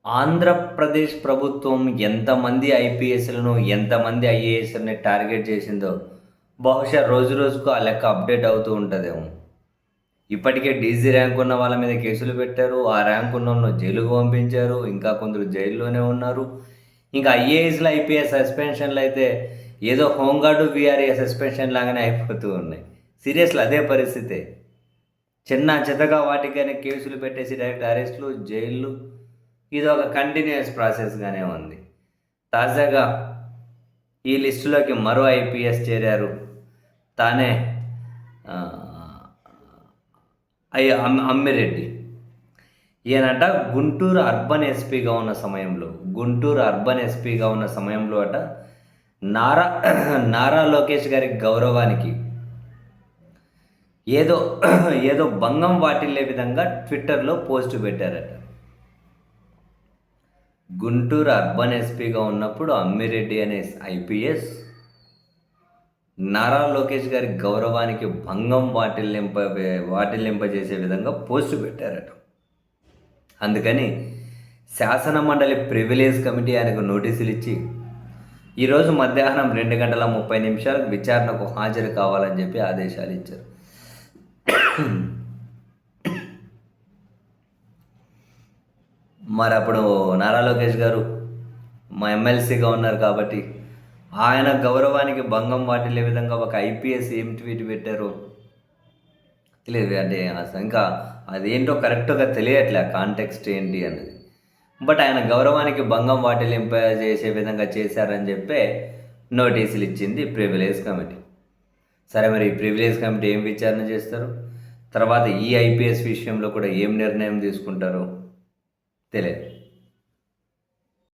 ఆంధ్రప్రదేశ్ ప్రభుత్వం ఎంతమంది ఐపీఎస్‌లను, ఎంతమంది ఐఏఎస్‌లని టార్గెట్ చేసిందో, బహుశా రోజు రోజుకు ఆ లెక్క అప్‌డేట్ అవుతూ ఉంటదేమో. ఇప్పటికే డీజీ ర్యాంక్ ఉన్న వాళ్ళ మీద కేసులు పెట్టారు. ఆ ర్యాంక్ ఉన్నోళ్ళను జైలుకు పంపించారు. ఇంకా కొందరు జైల్లోనే ఉన్నారు. ఇంకా ఐఏఎస్‌లు, ఐపీఎస్ సస్పెన్షన్‌లయితే ఏదో హోంగార్డ్, వీఆర్ఏ సస్పెన్షన్ లాగానే అయిపోతూ ఉన్నాయి. సీరియస్‌లీ అదే పరిస్థితే. చిన్న చితకా వాటికైనా కేసులు పెట్టేసి డైరెక్ట్ అరెస్ట్‌లు, జైల్లు ఇదొక కంటిన్యూయస్ ప్రాసెస్‌గానే ఉంది. తాజాగా ఈ లిస్టులోకి మరో ఐపీఎస్ చేరారు. తానే ఆహ్, అమ్మిరెడ్డి. ఈయనట గుంటూరు అర్బన్ ఎస్పీగా ఉన్న సమయంలో నారా నారా లోకేష్ గారి గౌరవానికి ఏదో ఏదో భంగం వాటిల్లే విధంగా ట్విట్టర్‌లో పోస్ట్ పెట్టారట. గుంటూరు అర్బన్ ఎస్పీగా ఉన్నప్పుడు అమ్మిరెడ్డి అనే ఐపీఎస్ నారా లోకేష్ గారి గౌరవానికి భంగం వాటిల్లింపజేసే విధంగా పోస్ట్ పెట్టారట. అందుకని శాసన మండలి ప్రివిలేజ్ కమిటీ ఆయనకు నోటీసులు ఇచ్చి ఈరోజు మధ్యాహ్నం 2:30 విచారణకు హాజరు కావాలని చెప్పి ఆదేశాలు ఇచ్చారు. మరి అప్పుడు నారా లోకేష్ గారు మా ఎమ్మెల్సీగా ఉన్నారు కాబట్టి ఆయన గౌరవానికి భంగం వాటిల్లే విధంగా ఒక ఐపీఎస్ ఏం ట్వీట్ పెట్టారో తెలియదు. అంటే అసలు ఇంకా అదేంటో కరెక్ట్‌గా తెలియట్లే కాంటెక్స్ట్ ఏంటి అన్నది. బట్ ఆయన గౌరవానికి భంగం వాటిల్లింపజేసే విధంగా చేశారని చెప్పే నోటీసులు ఇచ్చింది ప్రివిలేజ్ కమిటీ. సరే, మరి ఈ ప్రివిలేజ్ కమిటీ ఏం విచారణ చేస్తారు? తర్వాత ఈ ఐపీఎస్ విషయంలో కూడా ఏం నిర్ణయం తీసుకుంటారో తెలియదు.